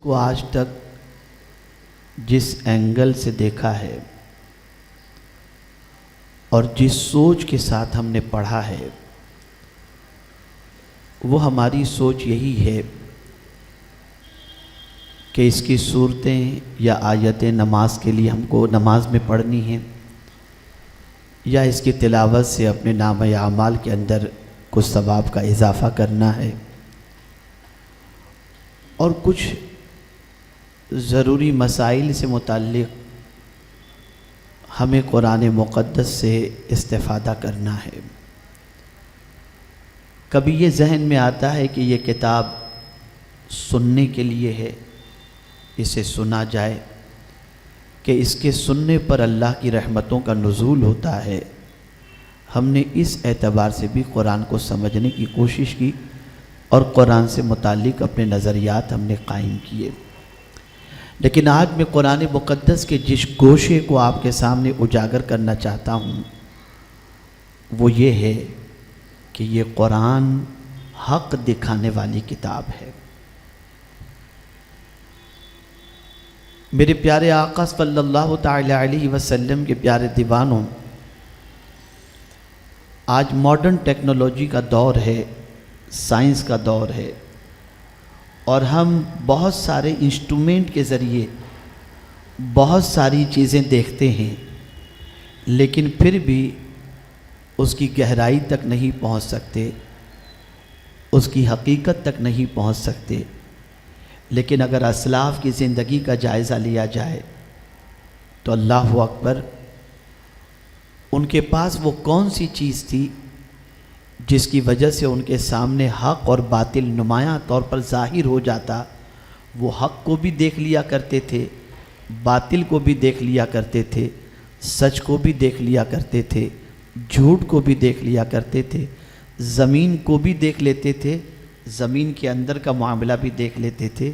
کو آج تک جس اینگل سے دیکھا ہے اور جس سوچ کے ساتھ ہم نے پڑھا ہے وہ ہماری سوچ یہی ہے کہ اس کی صورتیں یا آیتیں نماز کے لیے ہم کو نماز میں پڑھنی ہیں یا اس کی تلاوت سے اپنے نامہ اعمال کے اندر کچھ ثواب کا اضافہ کرنا ہے اور کچھ ضروری مسائل سے متعلق ہمیں قرآن مقدس سے استفادہ کرنا ہے۔ کبھی یہ ذہن میں آتا ہے کہ یہ کتاب سننے کے لیے ہے، اسے سنا جائے کہ اس کے سننے پر اللہ کی رحمتوں کا نزول ہوتا ہے۔ ہم نے اس اعتبار سے بھی قرآن کو سمجھنے کی کوشش کی اور قرآن سے متعلق اپنے نظریات ہم نے قائم کیے، لیکن آج میں قرآن مقدس کے جس گوشے کو آپ کے سامنے اجاگر کرنا چاہتا ہوں وہ یہ ہے کہ یہ قرآن حق دکھانے والی کتاب ہے۔ میرے پیارے آقا صلی اللہ تعالی علیہ وسلم کے پیارے دیوانوں، آج ماڈرن ٹیکنالوجی کا دور ہے، سائنس کا دور ہے، اور ہم بہت سارے انسٹرومنٹ کے ذریعے بہت ساری چیزیں دیکھتے ہیں، لیکن پھر بھی اس کی گہرائی تک نہیں پہنچ سکتے، اس کی حقیقت تک نہیں پہنچ سکتے۔ لیکن اگر اسلاف کی زندگی کا جائزہ لیا جائے تو اللہ اکبر، ان کے پاس وہ کون سی چیز تھی جس کی وجہ سے ان کے سامنے حق اور باطل نمایاں طور پر ظاہر ہو جاتا۔ وہ حق کو بھی دیکھ لیا کرتے تھے، باطل کو بھی دیکھ لیا کرتے تھے، سچ کو بھی دیکھ لیا کرتے تھے، جھوٹ کو بھی دیکھ لیا کرتے تھے، زمین کو بھی دیکھ لیتے تھے، زمین کے اندر کا معاملہ بھی دیکھ لیتے تھے۔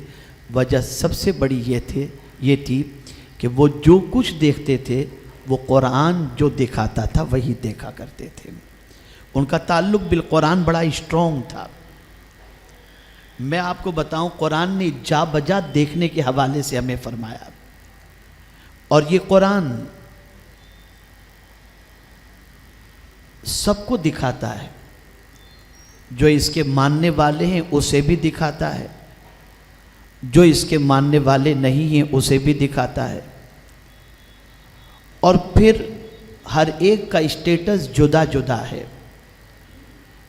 وجہ سب سے بڑی یہ تھی کہ وہ جو کچھ دیکھتے تھے وہ قرآن جو دکھاتا تھا وہی دیکھا کرتے تھے۔ ان کا تعلق بالقرآن بڑا اسٹرانگ تھا۔ میں آپ کو بتاؤں، قرآن نے جا بجا دیکھنے کے حوالے سے ہمیں فرمایا، اور یہ قرآن سب کو دکھاتا ہے، جو اس کے ماننے والے ہیں اسے بھی دکھاتا ہے، جو اس کے ماننے والے نہیں ہیں اسے بھی دکھاتا ہے، اور پھر ہر ایک کا اسٹیٹس جدا جدا ہے۔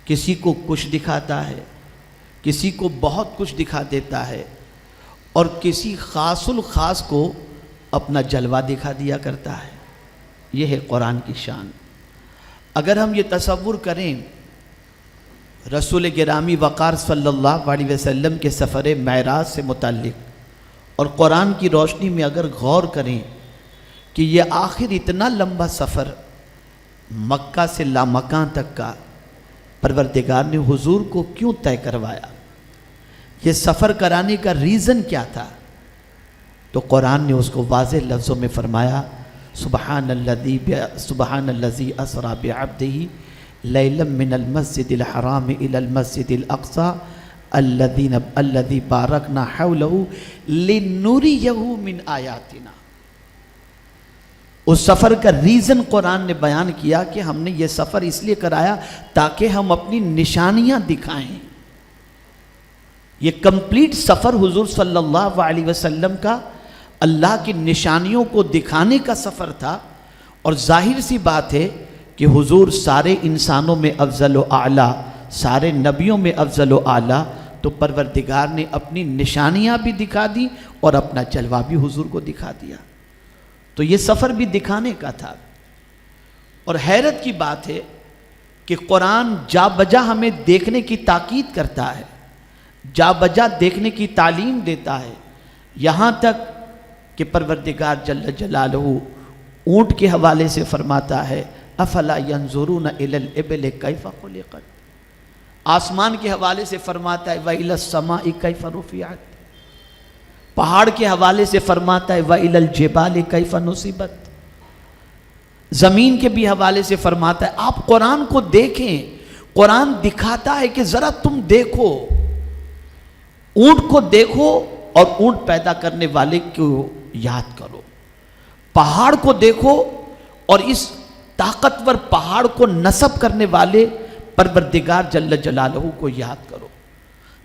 کسی کو کچھ دکھاتا ہے، کسی کو بہت کچھ دکھا دیتا ہے، اور کسی خاص الخاص کو اپنا جلوہ دکھا دیا کرتا ہے۔ یہ ہے قرآن کی شان۔ اگر ہم یہ تصور کریں رسول گرامی وقار صلی اللہ علیہ وسلم کے سفر معراج سے متعلق اور قرآن کی روشنی میں اگر غور کریں کہ یہ آخر اتنا لمبا سفر مکہ سے لامکان تک کا پروردگار نے حضور کو کیوں طے کروایا، یہ سفر کرانے کا ریزن کیا تھا، تو قرآن نے اس کو واضح لفظوں میں فرمایا، سبحان الذی اسری بعبدہ لیلا من المسجد الحرام الى المسجد الاقصى الذی بارکنا حولہ لنریہ من آیاتنا۔ اس سفر کا ریزن قرآن نے بیان کیا کہ ہم نے یہ سفر اس لیے کرایا تاکہ ہم اپنی نشانیاں دکھائیں۔ یہ کمپلیٹ سفر حضور صلی اللہ علیہ وسلم کا اللہ کی نشانیوں کو دکھانے کا سفر تھا، اور ظاہر سی بات ہے کہ حضور سارے انسانوں میں افضل و اعلیٰ، سارے نبیوں میں افضل و اعلیٰ، تو پروردگار نے اپنی نشانیاں بھی دکھا دی اور اپنا جلوہ بھی حضور کو دکھا دیا۔ تو یہ سفر بھی دکھانے کا تھا، اور حیرت کی بات ہے کہ قرآن جا بجا ہمیں دیکھنے کی تاکید کرتا ہے، جا بجا دیکھنے کی تعلیم دیتا ہے، یہاں تک کہ پروردگار جل جلالہ اونٹ کے حوالے سے فرماتا ہے افلا ینظرون الی الابل کیف خلقت، آسمان کے حوالے سے فرماتا ہے وإلی السماء کیف رفعت، پہاڑ کے حوالے سے فرماتا ہے وإلی الجبال کیف نصبت، زمین کے بھی حوالے سے فرماتا ہے آپ قرآن کو دیکھیں، قرآن دکھاتا ہے کہ ذرا تم دیکھو، اونٹ کو دیکھو اور اونٹ پیدا کرنے والے کو یاد کرو، پہاڑ کو دیکھو اور اس طاقتور پہاڑ کو نصب کرنے والے پروردگار جل جلالہ کو یاد کرو،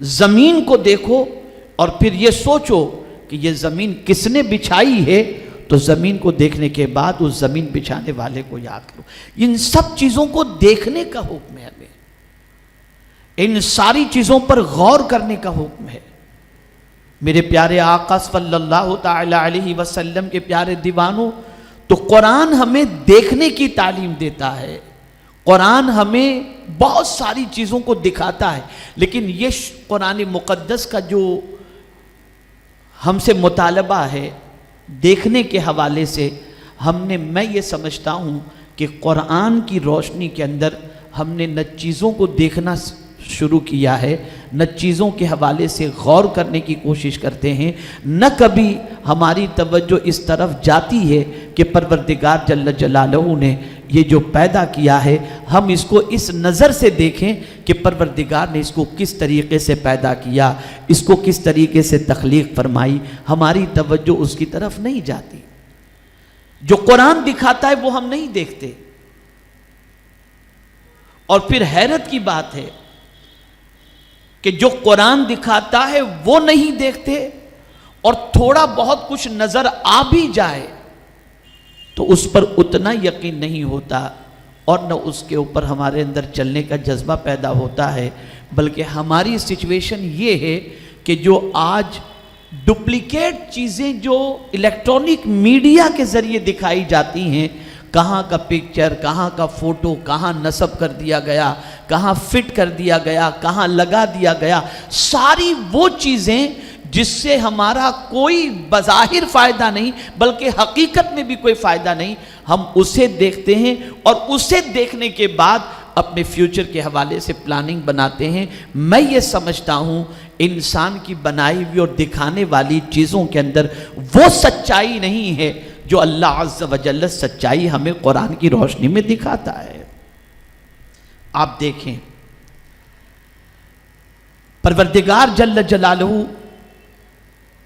زمین کو دیکھو اور پھر یہ سوچو کہ یہ زمین کس نے بچھائی ہے، تو زمین کو دیکھنے کے بعد اس زمین بچھانے والے کو یاد کرو۔ ان سب چیزوں کو دیکھنے کا حکم ہے ہمیں، ان ساری چیزوں پر غور کرنے کا حکم ہے۔ میرے پیارے آقا صلی اللہ تعالی علیہ وسلم کے پیارے دیوانوں، تو قرآن ہمیں دیکھنے کی تعلیم دیتا ہے، قرآن ہمیں بہت ساری چیزوں کو دکھاتا ہے، لیکن یہ قرآن مقدس کا جو ہم سے مطالبہ ہے دیکھنے کے حوالے سے، میں یہ سمجھتا ہوں کہ قرآن کی روشنی کے اندر ہم نے نہ چیزوں کو دیکھنا شروع کیا ہے، نہ چیزوں کے حوالے سے غور کرنے کی کوشش کرتے ہیں، نہ کبھی ہماری توجہ اس طرف جاتی ہے کہ پروردگار جل جلالہ نے یہ جو پیدا کیا ہے ہم اس کو اس نظر سے دیکھیں کہ پروردگار نے اس کو کس طریقے سے پیدا کیا، اس کو کس طریقے سے تخلیق فرمائی۔ ہماری توجہ اس کی طرف نہیں جاتی، جو قرآن دکھاتا ہے وہ ہم نہیں دیکھتے۔ اور پھر حیرت کی بات ہے کہ جو قرآن دکھاتا ہے وہ نہیں دیکھتے، اور تھوڑا بہت کچھ نظر آ بھی جائے تو اس پر اتنا یقین نہیں ہوتا، اور نہ اس کے اوپر ہمارے اندر چلنے کا جذبہ پیدا ہوتا ہے، بلکہ ہماری سچویشن یہ ہے کہ جو آج ڈپلیکیٹ چیزیں جو الیکٹرانک میڈیا کے ذریعے دکھائی جاتی ہیں، کہاں کا پکچر، کہاں کا فوٹو، کہاں نصب کر دیا گیا، کہاں فٹ کر دیا گیا، کہاں لگا دیا گیا، ساری وہ چیزیں جس سے ہمارا کوئی بظاہر فائدہ نہیں بلکہ حقیقت میں بھی کوئی فائدہ نہیں، ہم اسے دیکھتے ہیں اور اسے دیکھنے کے بعد اپنے فیوچر کے حوالے سے پلاننگ بناتے ہیں۔ میں یہ سمجھتا ہوں انسان کی بنائی ہوئی اور دکھانے والی چیزوں کے اندر وہ سچائی نہیں ہے جو اللہ عز و جل سچائی ہمیں قرآن کی روشنی میں دکھاتا ہے۔ آپ دیکھیں پروردگار جل جلالہ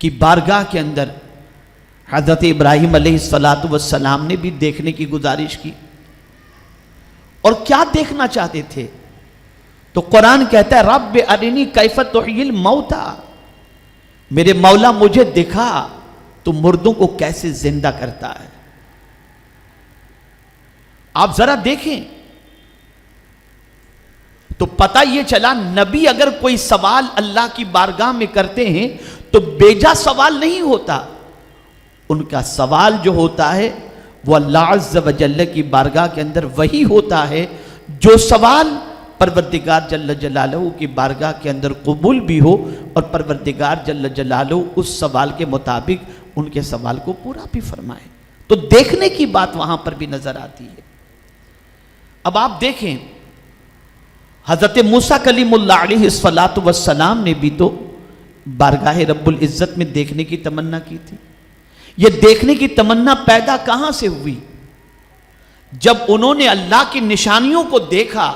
کی بارگاہ کے اندر حضرت ابراہیم علیہ السلام نے بھی دیکھنے کی گزارش کی، اور کیا دیکھنا چاہتے تھے؟ تو قرآن کہتا ہے رب ارنی کیف تحیی الموتى، میرے مولا مجھے دکھا تو مردوں کو کیسے زندہ کرتا ہے۔ آپ ذرا دیکھیں تو پتہ یہ چلا نبی اگر کوئی سوال اللہ کی بارگاہ میں کرتے ہیں تو بیجا سوال نہیں ہوتا، ان کا سوال جو ہوتا ہے وہ اللہ عز و جل کی بارگاہ کے اندر وہی ہوتا ہے جو سوال پروردگار جل جلالہ کی بارگاہ کے اندر قبول بھی ہو، اور پروردگار جل جلالہ اس سوال کے مطابق ان کے سوال کو پورا بھی فرمائے۔ تو دیکھنے کی بات وہاں پر بھی نظر آتی ہے۔ اب آپ دیکھیں حضرت موسیٰ کلیم اللہ علیہ السلام نے بھی تو بارگاہ رب العزت میں دیکھنے کی تمنا کی تھی۔ یہ دیکھنے کی تمنا پیدا کہاں سے ہوئی؟ جب انہوں نے اللہ کی نشانیوں کو دیکھا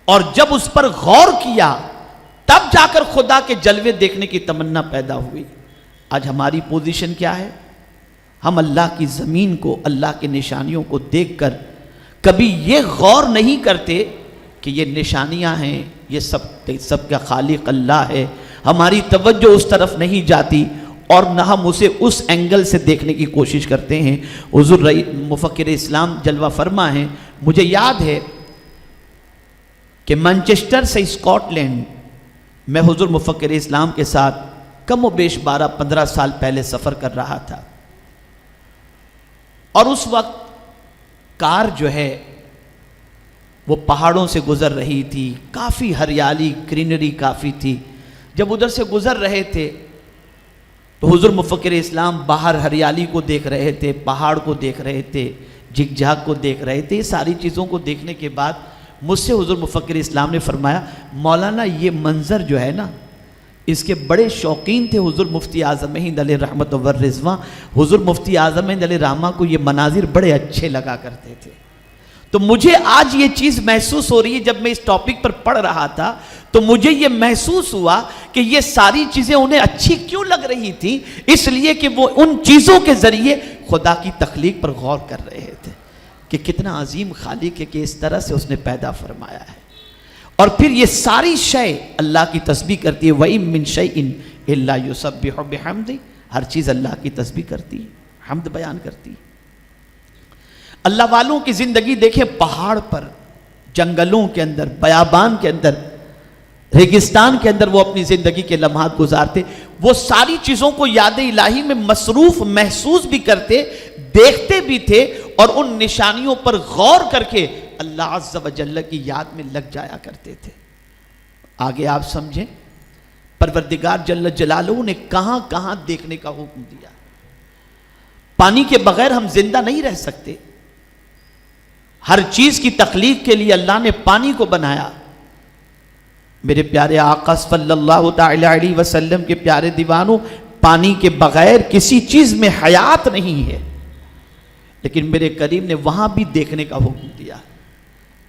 اور جب اس پر غور کیا تب جا کر خدا کے جلوے دیکھنے کی تمنا پیدا ہوئی۔ آج ہماری پوزیشن کیا ہے؟ ہم اللہ کی زمین کو، اللہ کی نشانیوں کو دیکھ کر کبھی یہ غور نہیں کرتے کہ یہ نشانیاں ہیں، یہ سب کا خالق اللہ ہے۔ ہماری توجہ اس طرف نہیں جاتی اور نہ ہم اسے اس اینگل سے دیکھنے کی کوشش کرتے ہیں۔ حضور مفکر اسلام جلوہ فرما ہیں، مجھے یاد ہے کہ مانچسٹر سے اسکاٹ لینڈ میں حضور مفکر اسلام کے ساتھ کم و بیش 12-15 سال پہلے سفر کر رہا تھا، اور اس وقت کار جو ہے وہ پہاڑوں سے گزر رہی تھی، کافی ہریالی، گرینری کافی تھی۔ جب ادھر سے گزر رہے تھے تو حضور مفکر اسلام باہر ہریالی کو دیکھ رہے تھے، پہاڑ کو دیکھ رہے تھے، جھگ جھاگ کو دیکھ رہے تھے۔ یہ ساری چیزوں کو دیکھنے کے بعد مجھ سے حضور مفکر اسلام نے فرمایا، مولانا یہ منظر جو ہے نا، اس کے بڑے شوقین تھے حضور مفتی اعظم ہند علیہ رحمت و رضوان۔ حضور مفتی اعظم ہند علیہ رحمہ کو یہ مناظر بڑے اچھے لگا کرتے تھے۔ تو مجھے آج یہ چیز محسوس ہو رہی ہے، جب میں اس ٹاپک پر پڑھ رہا تھا تو مجھے یہ محسوس ہوا کہ یہ ساری چیزیں انہیں اچھی کیوں لگ رہی تھی، اس لیے کہ وہ ان چیزوں کے ذریعے خدا کی تخلیق پر غور کر رہے تھے کہ کتنا عظیم خالق ہے کہ اس طرح سے اس نے پیدا فرمایا ہے. اور پھر یہ ساری شے اللہ کی تسبیح کرتی ہے. وَإِن مِّن شَيْءٍ إِلَّا يُسَبِّحُ بِحَمْدِهِ، ہر چیز اللہ کی تسبیح کرتی ہے، حمد بیان کرتی ہے. اللہ والوں کی زندگی دیکھیں، پہاڑ پر، جنگلوں کے اندر، بیابان کے اندر، ریگستان کے اندر وہ اپنی زندگی کے لمحات گزارتے. وہ ساری چیزوں کو یاد الہی میں مصروف محسوس بھی کرتے، دیکھتے بھی تھے، اور ان نشانیوں پر غور کر کے اللہ عز و جل کی یاد میں لگ جایا کرتے تھے. آگے آپ سمجھیں پروردگار جل جلالہ نے کہاں کہاں دیکھنے کا حکم دیا. پانی کے بغیر ہم زندہ نہیں رہ سکتے. ہر چیز کی تخلیق کے لیے اللہ نے پانی کو بنایا. میرے پیارے آقا صلی اللہ تعالی علیہ وسلم کے پیارے دیوانوں، پانی کے بغیر کسی چیز میں حیات نہیں ہے، لیکن میرے کریم نے وہاں بھی دیکھنے کا حکم دیا.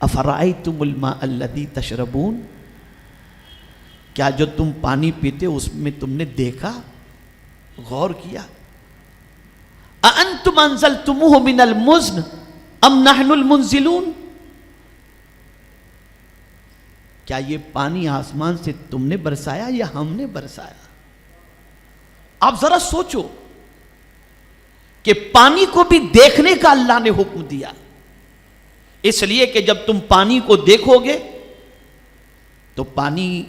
افرأیتم الماء الذی تشربون، کیا جو تم پانی پیتے اس میں تم نے دیکھا، غور کیا؟ اانتم انزلتموہ من المزن ام نحن المنزلون، کیا یہ پانی آسمان سے تم نے برسایا یا ہم نے برسایا؟ آپ ذرا سوچو کہ پانی کو بھی دیکھنے کا اللہ نے حکم دیا، اس لیے کہ جب تم پانی کو دیکھو گے تو پانی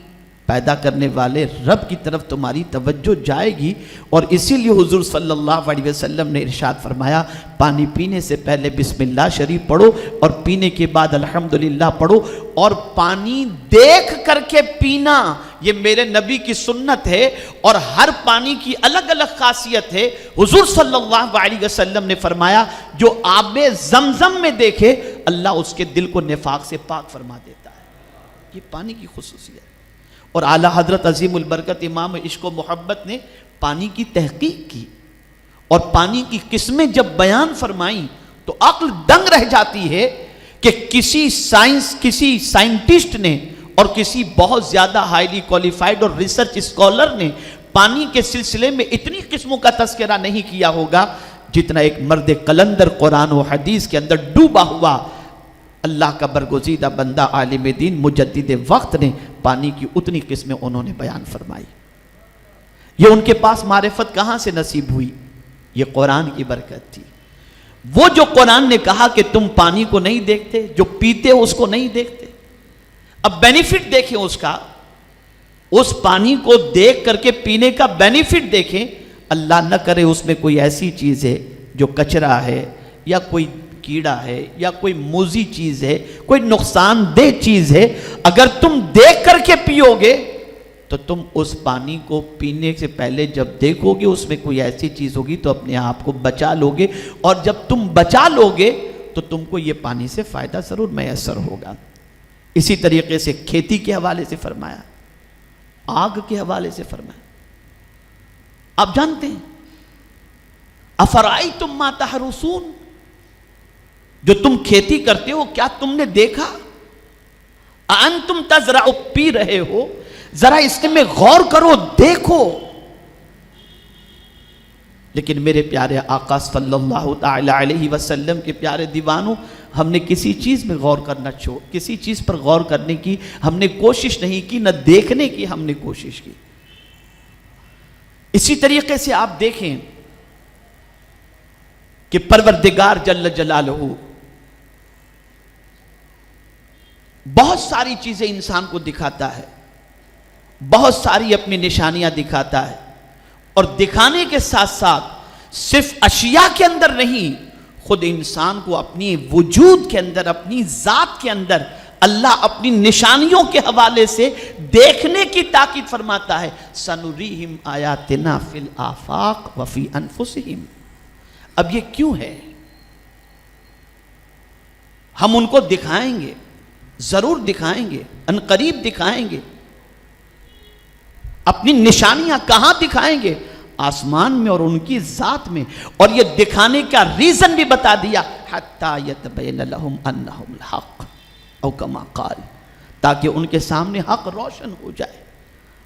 پیدا کرنے والے رب کی طرف تمہاری توجہ جائے گی. اور اسی لیے حضور صلی اللہ علیہ وسلم نے ارشاد فرمایا، پانی پینے سے پہلے بسم اللہ شریف پڑھو اور پینے کے بعد الحمدللہ پڑھو. اور پانی دیکھ کر کے پینا یہ میرے نبی کی سنت ہے، اور ہر پانی کی الگ الگ خاصیت ہے. حضور صلی اللہ علیہ وسلم نے فرمایا، جو آب زمزم میں دیکھے اللہ اس کے دل کو نفاق سے پاک فرما دیتا ہے. یہ پانی کی خصوصیت. اور اعلیٰ حضرت عظیم البرکت امام عشق و محبت نے پانی کی تحقیق کی، اور پانی کی قسمیں جب بیان فرمائیں تو عقل دنگ رہ جاتی ہے کہ کسی سائنٹسٹ نے اور کسی بہت زیادہ ہائیلی کوالیفائڈ اور ریسرچ اسکالر نے پانی کے سلسلے میں اتنی قسموں کا تذکرہ نہیں کیا ہوگا جتنا ایک مرد قلندر قرآن و حدیث کے اندر ڈوبا ہوا اللہ کا برگزیدہ بندہ عالم دین مجدد وقت نے پانی کی اتنی قسمیں انہوں نے بیان فرمائی. یہ ان کے پاس معرفت کہاں سے نصیب ہوئی؟ یہ قرآن کی برکت تھی. وہ جو قرآن نے کہا کہ تم پانی کو نہیں دیکھتے، جو پیتے اس کو نہیں دیکھتے. اب بینیفٹ دیکھیں اس کا، اس پانی کو دیکھ کر کے پینے کا بینیفٹ دیکھیں. اللہ نہ کرے اس میں کوئی ایسی چیز ہے جو کچرا ہے، یا کوئی کیڑا ہے، یا کوئی موذی چیز ہے، کوئی نقصان دہ چیز ہے. اگر تم دیکھ کر کے پیو گے تو تم اس پانی کو پینے سے پہلے جب دیکھو گے اس میں کوئی ایسی چیز ہوگی تو اپنے آپ کو بچا لو گے، اور جب تم بچا لو گے تو تم کو یہ پانی سے فائدہ ضرور میسر ہوگا. اسی طریقے سے کھیتی کے حوالے سے فرمایا، آگ کے حوالے سے فرمایا. آپ جانتے ہیں افرأیتم ما تحرثون، جو تم کھیتی کرتے ہو کیا تم نے دیکھا؟ انتم تزرع، پی رہے ہو، ذرا اس میں غور کرو، دیکھو. لیکن میرے پیارے آقا صلی اللہ تعالی علیہ وسلم کے پیارے دیوانوں، ہم نے کسی چیز میں غور کرنا کسی چیز پر غور کرنے کی ہم نے کوشش نہیں کی، نہ دیکھنے کی ہم نے کوشش کی. اسی طریقے سے آپ دیکھیں کہ پروردگار جل جلالہ بہت ساری چیزیں انسان کو دکھاتا ہے، بہت ساری اپنی نشانیاں دکھاتا ہے، اور دکھانے کے ساتھ ساتھ صرف اشیاء کے اندر نہیں، خود انسان کو اپنی وجود کے اندر، اپنی ذات کے اندر اللہ اپنی نشانیوں کے حوالے سے دیکھنے کی تاکید فرماتا ہے. سنریہم آیاتنا فی الآفاق وفی انفسہم. اب یہ کیوں ہے؟ ہم ان کو دکھائیں گے، ضرور دکھائیں گے، ان قریب دکھائیں گے. اپنی نشانیاں کہاں دکھائیں گے؟ آسمان میں اور ان کی ذات میں. اور یہ دکھانے کا ریزن بھی بتا دیا، حتی یتبین لہم انہم الحق او کما قال، تاکہ ان کے سامنے حق روشن ہو جائے،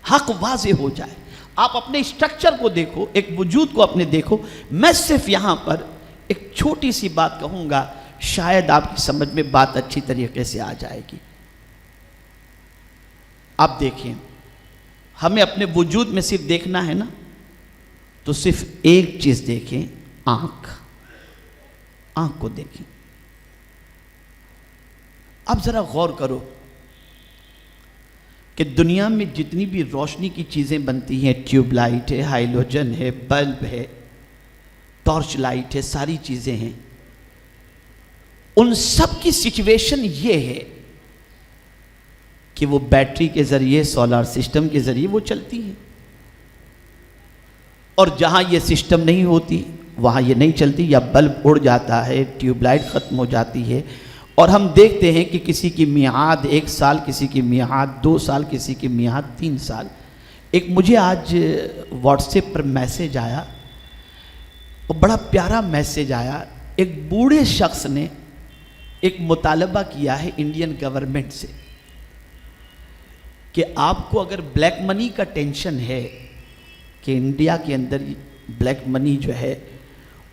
حق واضح ہو جائے۔ آپ اپنے اسٹرکچر کو دیکھو، ایک وجود کو اپنے دیکھو۔ میں صرف یہاں پر ایک چھوٹی سی بات کہوں گا، شاید آپ کی سمجھ میں بات اچھی طریقے سے آ جائے گی۔ آپ دیکھیں، ہمیں اپنے وجود میں صرف دیکھنا ہے نا، تو صرف ایک چیز دیکھیں، آنکھ کو دیکھیں۔ اب ذرا غور کرو کہ دنیا میں جتنی بھی روشنی کی چیزیں بنتی ہیں، ٹیوب لائٹ ہے، ہائیلوجن ہے، بلب ہے، ٹارچ لائٹ ہے، ساری چیزیں ہیں، ان سب کی سچویشن یہ ہے کہ وہ بیٹری کے ذریعے، سولار سسٹم کے ذریعے وہ چلتی ہیں، اور جہاں یہ سسٹم نہیں ہوتی وہاں یہ نہیں چلتی، یا بلب اڑ جاتا ہے، ٹیوب لائٹ ختم ہو جاتی ہے، اور ہم دیکھتے ہیں کہ کسی کی میعاد 1 سال، کسی کی میعاد 2 سال، کسی کی میعاد 3 سال۔ ایک مجھے آج واٹس ایپ پر میسیج آیا، اور بڑا پیارا میسیج آیا۔ ایک بوڑھے شخص نے ایک مطالبہ کیا ہے انڈین گورنمنٹ سے کہ آپ کو اگر بلیک منی کا ٹینشن ہے کہ انڈیا کے اندر بلیک منی جو ہے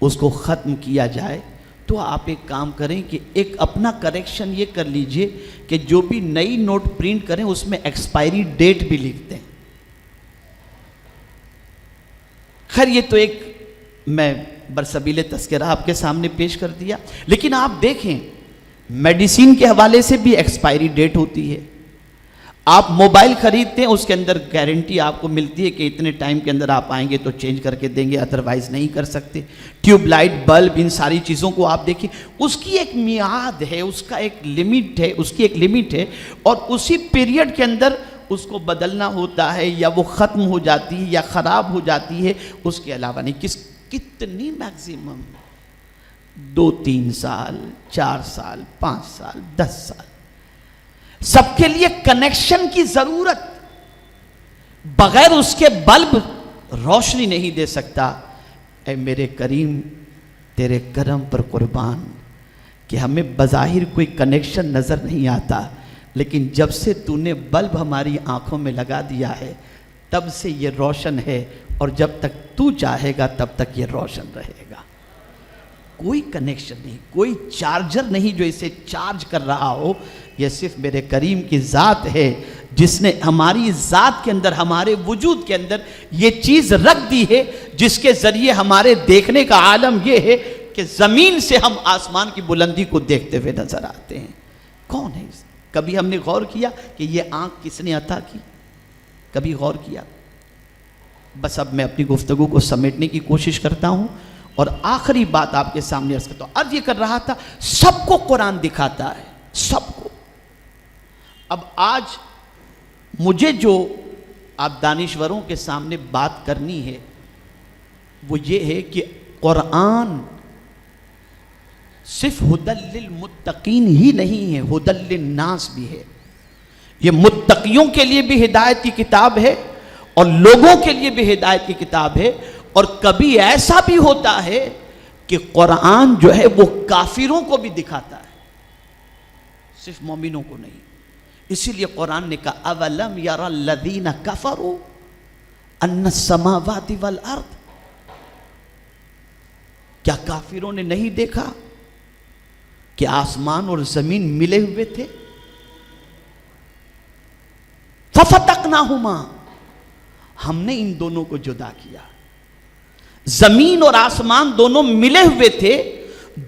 اس کو ختم کیا جائے، تو آپ ایک کام کریں کہ ایک اپنا کریکشن یہ کر لیجئے کہ جو بھی نئی نوٹ پرنٹ کریں اس میں ایکسپائری ڈیٹ بھی لکھ دیں۔ خیر یہ تو ایک میں برسبیل تذکرہ آپ کے سامنے پیش کر دیا، لیکن آپ دیکھیں میڈیسین کے حوالے سے بھی ایکسپائری ڈیٹ ہوتی ہے۔ آپ موبائل خریدتے ہیں، اس کے اندر گارنٹی آپ کو ملتی ہے کہ اتنے ٹائم کے اندر آپ آئیں گے تو چینج کر کے دیں گے، ادروائز نہیں کر سکتے۔ ٹیوب لائٹ، بلب، ان ساری چیزوں کو آپ دیکھیں، اس کی ایک میعاد ہے، اس کا ایک لمٹ ہے، اس کی ایک لمٹ ہے، اور اسی پیریڈ کے اندر اس کو بدلنا ہوتا ہے، یا وہ ختم ہو جاتی ہے یا خراب ہو جاتی ہے، اس کے علاوہ نہیں۔ کتنی میکسیمم 2-3 سال، 4 سال، 5 سال، 10 سال۔ سب کے لیے کنیکشن کی ضرورت، بغیر اس کے بلب روشنی نہیں دے سکتا۔ اے میرے کریم، تیرے کرم پر قربان کہ ہمیں بظاہر کوئی کنیکشن نظر نہیں آتا، لیکن جب سے تو نے بلب ہماری آنکھوں میں لگا دیا ہے تب سے یہ روشن ہے، اور جب تک تو چاہے گا تب تک یہ روشن رہے گا۔ کوئی کنیکشن نہیں، کوئی چارجر نہیں جو اسے چارج کر رہا ہو، یہ صرف میرے کریم کی ذات ہے جس نے ہماری ذات کے اندر، ہمارے وجود کے اندر یہ چیز رکھ دی ہے، جس کے ذریعے ہمارے دیکھنے کا عالم یہ ہے کہ زمین سے ہم آسمان کی بلندی کو دیکھتے ہوئے نظر آتے ہیں۔ کون ہے اس؟ کبھی ہم نے غور کیا کہ یہ آنکھ کس نے عطا کی؟ کبھی غور کیا؟ بس اب میں اپنی گفتگو کو سمیٹنے کی کوشش کرتا ہوں، اور آخری بات آپ کے سامنے عرض کرتا ہوں۔ عرض یہ کر رہا تھا، سب کو قرآن دکھاتا ہے، سب کو۔ اب آج مجھے جو آپ دانشوروں کے سامنے بات کرنی ہے وہ یہ ہے کہ قرآن صرف ھدی للمتقین ہی نہیں ہے، ھدی للناس بھی ہے۔ یہ متقیوں کے لیے بھی ہدایت کی کتاب ہے، اور لوگوں کے لیے بھی ہدایت کی کتاب ہے۔ اور کبھی ایسا بھی ہوتا ہے کہ قرآن جو ہے وہ کافروں کو بھی دکھاتا ہے، صرف مومنوں کو نہیں۔ اسی لیے قرآن نے کہا اولم یری الذین کفروا ان السماوات والارض، کیا کافروں نے نہیں دیکھا کہ آسمان اور زمین ملے ہوئے تھے؟ ففتقناہما، ہم نے ان دونوں کو جدا کیا۔ زمین اور آسمان دونوں ملے ہوئے تھے،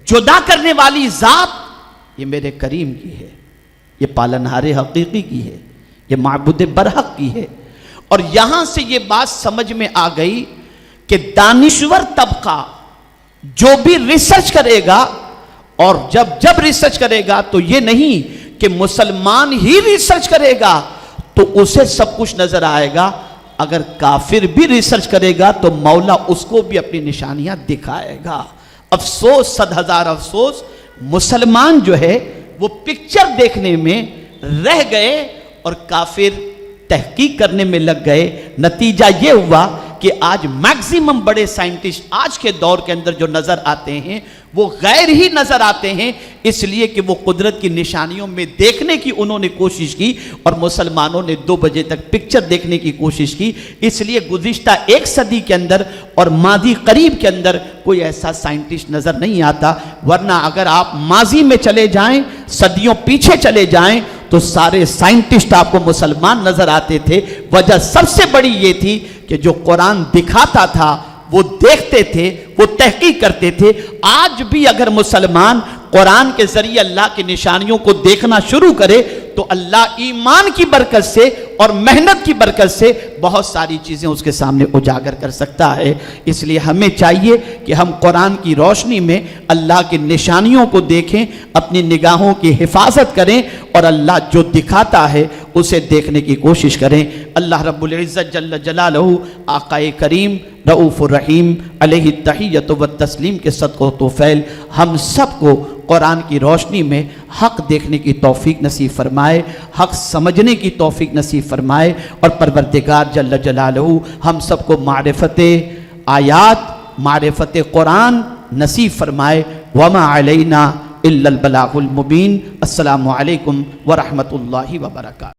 جدا کرنے والی ذات یہ میرے کریم کی ہے، یہ پالنہار حقیقی کی ہے، یہ معبود برحق کی ہے۔ اور یہاں سے یہ بات سمجھ میں آ گئی کہ دانشور طبقہ جو بھی ریسرچ کرے گا، اور جب ریسرچ کرے گا تو یہ نہیں کہ مسلمان ہی ریسرچ کرے گا تو اسے سب کچھ نظر آئے گا، اگر کافر بھی ریسرچ کرے گا تو مولا اس کو بھی اپنی نشانیاں دکھائے گا۔ افسوس، 100,000 افسوس، مسلمان جو ہے وہ پکچر دیکھنے میں رہ گئے اور کافر تحقیق کرنے میں لگ گئے۔ نتیجہ یہ ہوا کہ آج میکسیمم بڑے سائنٹسٹ آج کے دور کے اندر جو نظر آتے ہیں وہ غیر ہی نظر آتے ہیں، اس لیے کہ وہ قدرت کی نشانیوں میں دیکھنے کی انہوں نے کوشش کی، اور مسلمانوں نے 2 بجے تک پکچر دیکھنے کی کوشش کی۔ اس لیے گزشتہ 1 صدی کے اندر اور ماضی قریب کے اندر کوئی ایسا سائنٹسٹ نظر نہیں آتا، ورنہ اگر آپ ماضی میں چلے جائیں، صدیوں پیچھے چلے جائیں، تو سارے سائنٹسٹ آپ کو مسلمان نظر آتے تھے۔ وجہ سب سے بڑی یہ تھی کہ جو قرآن دکھاتا تھا وہ دیکھتے تھے، وہ تحقیق کرتے تھے۔ آج بھی اگر مسلمان قرآن کے ذریعے اللہ کی نشانیوں کو دیکھنا شروع کرے تو اللہ ایمان کی برکت سے اور محنت کی برکت سے بہت ساری چیزیں اس کے سامنے اجاگر کر سکتا ہے۔ اس لیے ہمیں چاہیے کہ ہم قرآن کی روشنی میں اللہ کی نشانیوں کو دیکھیں، اپنی نگاہوں کی حفاظت کریں، اور اللہ جو دکھاتا ہے اسے دیکھنے کی کوشش کریں۔ اللہ رب العزت جل جلالہ آقا کریم رؤوف الرحیم علیہ التحیۃ والتسلیم کے صدقہ و توفیل ہم سب کو قرآن کی روشنی میں حق دیکھنے کی توفیق نصیب فرمائے، حق سمجھنے کی توفیق نصیب فرمائے، اور پروردگار جل جلالہ ہم سب کو معرفت آیات، معرفت قرآن نصیب فرمائے۔ وما علینا الا البلاغ المبین۔ السلام علیکم ورحمۃ اللہ وبرکاتہ۔